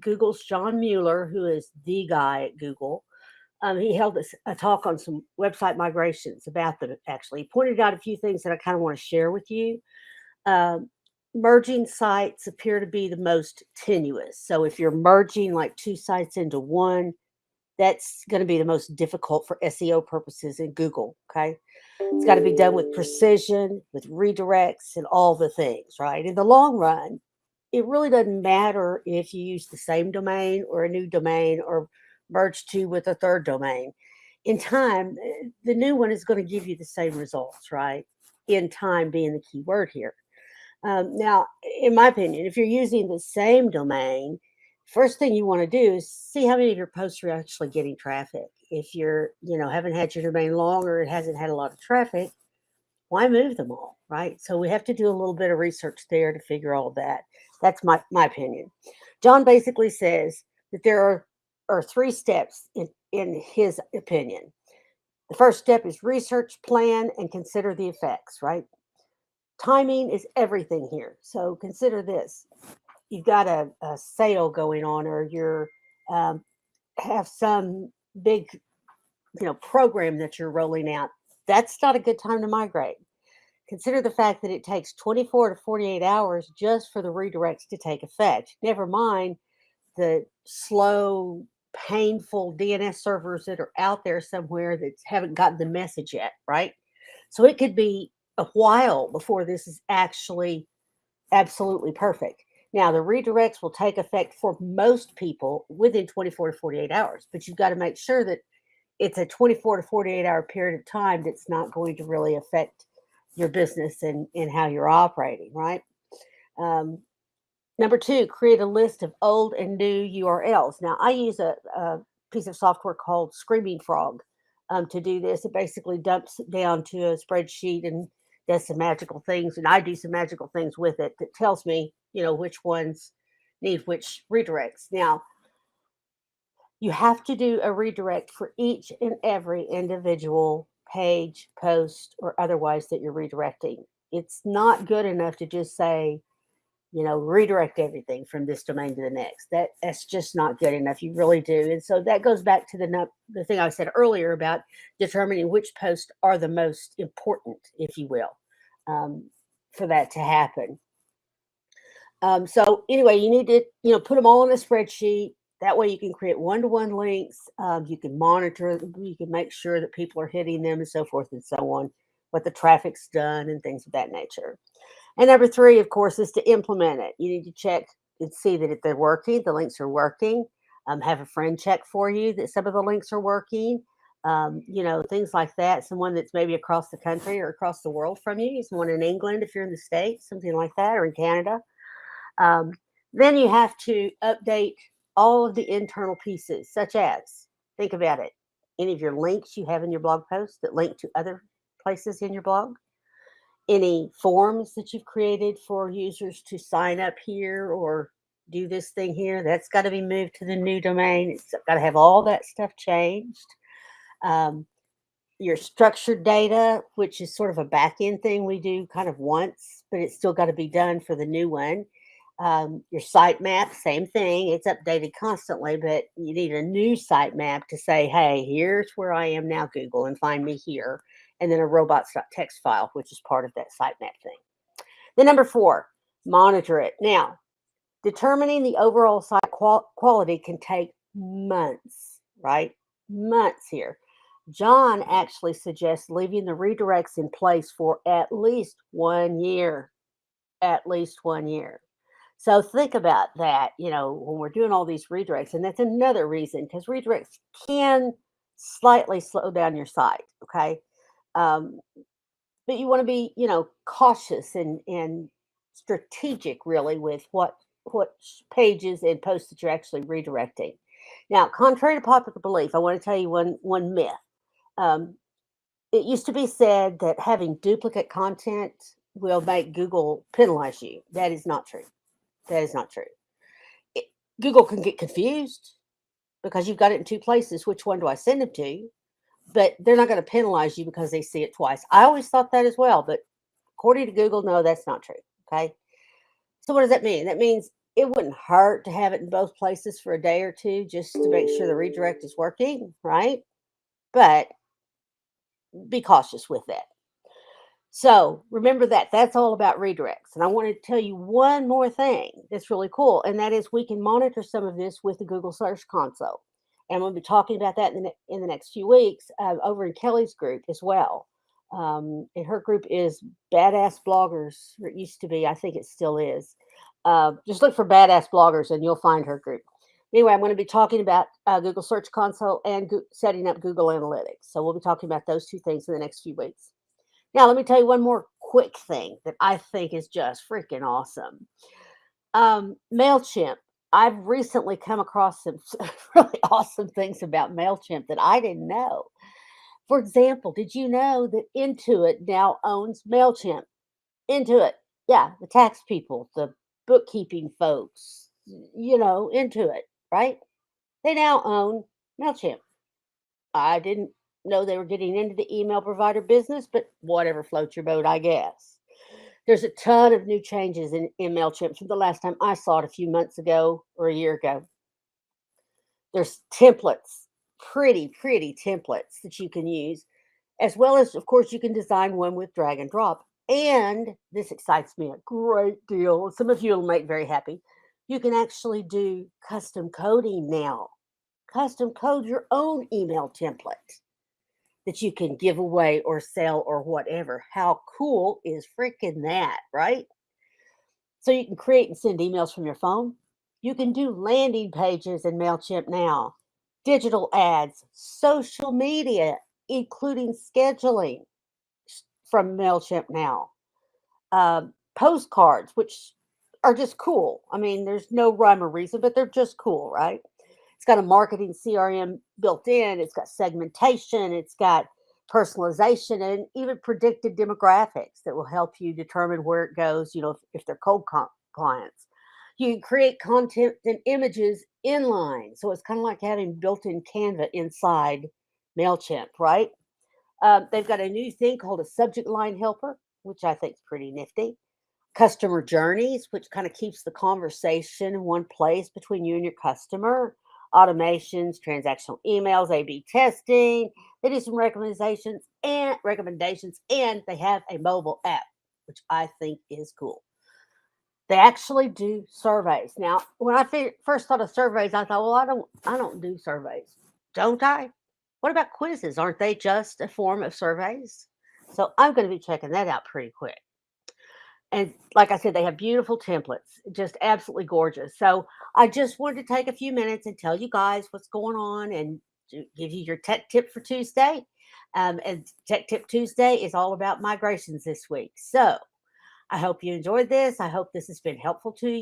Google's John Mueller, who is the guy at Google. He held a talk on some website migrations about them, actually. He pointed out a few things that I kind of want to share with you. Um, Merging sites appear to be the most tenuous. So if you're merging like two sites into one, that's going to be the most difficult for SEO purposes in Google. Okay. It's got to be done with precision, with redirects, and all the things, right? In the long run, it really doesn't matter if you use the same domain or a new domain or merge two with a third domain. In time, the new one is going to give you the same results, right? In time being the key word here. Now, in my opinion, if you're using the same domain, first thing you want to do is see how many of your posts are actually getting traffic. If you're, haven't had your domain long or it hasn't had a lot of traffic, why move them all, right? So we have to do a little bit of research there to figure all of that. That's my opinion. John basically says that there are three steps in his opinion. The first step is research, plan, and consider the effects, right? Timing is everything here. So consider this. You've got a sale going on, or you're um, have some big program that you're rolling out. That's not a good time to migrate. Consider the fact that it takes 24 to 48 hours just for the redirects to take effect. Never mind the slow, painful DNS servers that are out there somewhere that haven't gotten the message yet, right? So it could be a while before this is actually absolutely perfect. Now, the redirects will take effect for most people within 24 to 48 hours, but you've got to make sure that it's a 24 to 48-hour period of time that's not going to really affect your business and how you're operating, right? Um, Number two, create a list of old and new URLs. Now, I use a piece of software called Screaming Frog to do this. It basically dumps it down to a spreadsheet and does some magical things. And I do some magical things with it that tells me, which ones need which redirects. Now, you have to do a redirect for each and every individual page, post, or otherwise that you're redirecting. It's not good enough to just say, redirect everything from this domain to the next. That's just not good enough. You really do. And so that goes back to the thing I said earlier about determining which posts are the most important, if you will, um, for that to happen. So anyway, you need to, put them all in a spreadsheet. That way you can create one-to-one links. You can monitor them. You can make sure that people are hitting them and so forth and so on, what the traffic's done and things of that nature. And number three, of course, is to implement it. You need to check and see that if they're working, the links are working. Have a friend check for you that some of the links are working. Things like that. Someone that's maybe across the country or across the world from you. Someone in England, if you're in the States, something like that, or in Canada. Um, then you have to update all of the internal pieces, such as, think about it, any of your links you have in your blog post that link to other places in your blog, any forms that you've created for users to sign up here or do this thing here. That's got to be moved to the new domain. It's got to have all that stuff changed. Um, your structured data, which is sort of a back end thing we do kind of once, but it's still got to be done for the new one. Your sitemap, same thing. It's updated constantly, but you need a new sitemap to say, hey, here's where I am now, Google, and find me here. And then a robots.txt file, which is part of that sitemap thing. Then number four, monitor it. Now, determining the overall site quality can take months, right? Months here. John actually suggests leaving the redirects in place for at least 1 year. At least 1 year. So think about that, when we're doing all these redirects. And that's another reason, because redirects can slightly slow down your site, okay? Um, but you want to be, cautious and strategic, really, with what pages and posts that you're actually redirecting. Now, contrary to popular belief, I want to tell you one myth. Um, it used to be said that having duplicate content will make Google penalize you. That is not true. That is not true. It, Google can get confused because you've got it in two places. Which one do I send them to? But they're not going to penalize you because they see it twice. I always thought that as well, but according to Google, no, that's not true. Okay. So what does that mean? That means it wouldn't hurt to have it in both places for a day or two just to make sure the redirect is working, right? But be cautious with that. So remember that that's all about redirects. And I want to tell you one more thing that's really cool, and that is we can monitor some of this with the Google Search Console. And we'll be talking about that in the next few weeks over in Kelly's group as well. And her group is Badass Bloggers, or it used to be, I think it still is. Just look for Badass Bloggers and you'll find her group. Anyway, I'm going to be talking about Google Search Console and setting up Google Analytics. So we'll be talking about those two things in the next few weeks. Now, let me tell you one more quick thing that I think is just freaking awesome. Mailchimp. I've recently come across some really awesome things about Mailchimp that I didn't know. For example, did you know that Intuit now owns Mailchimp? Intuit, yeah, the tax people, the bookkeeping folks, Intuit, right? They now own Mailchimp. I didn't know they were getting into the email provider business, but whatever floats your boat, I guess. There's a ton of new changes in Mailchimp from the last time I saw it a few months ago or a year ago. There's templates, pretty templates that you can use, as well as, of course, you can design one with drag and drop. And this excites me a great deal. Some of you will make very happy. You can actually do custom coding now. Custom code your own email template that you can give away or sell or whatever. How cool is freaking that, right? So you can create and send emails from your phone. You can do landing pages in MailChimp now, digital ads, social media, including scheduling from MailChimp now, postcards, which are just cool. I mean, there's no rhyme or reason, but they're just cool, right? It's got a marketing CRM built in. It's got segmentation. It's got personalization and even predicted demographics that will help you determine where it goes, if they're cold clients. You can create content and images inline. So it's kind of like having built-in Canva inside MailChimp, right? They've got a new thing called a subject line helper, which I think is pretty nifty. Customer journeys, which kind of keeps the conversation in one place between you and your customer. Automations, transactional emails, A/B testing. They do some recommendations, and they have a mobile app, which I think is cool. They actually do surveys. Now, when I first thought of surveys, I thought, well, I don't do surveys, don't I? What about quizzes? Aren't they just a form of surveys? So I'm going to be checking that out pretty quick. And like I said, they have beautiful templates, just absolutely gorgeous. So I just wanted to take a few minutes and tell you guys what's going on and to give you your tech tip for Tuesday. And Tech Tip Tuesday is all about migrations this week. So I hope you enjoyed this. I hope this has been helpful to you.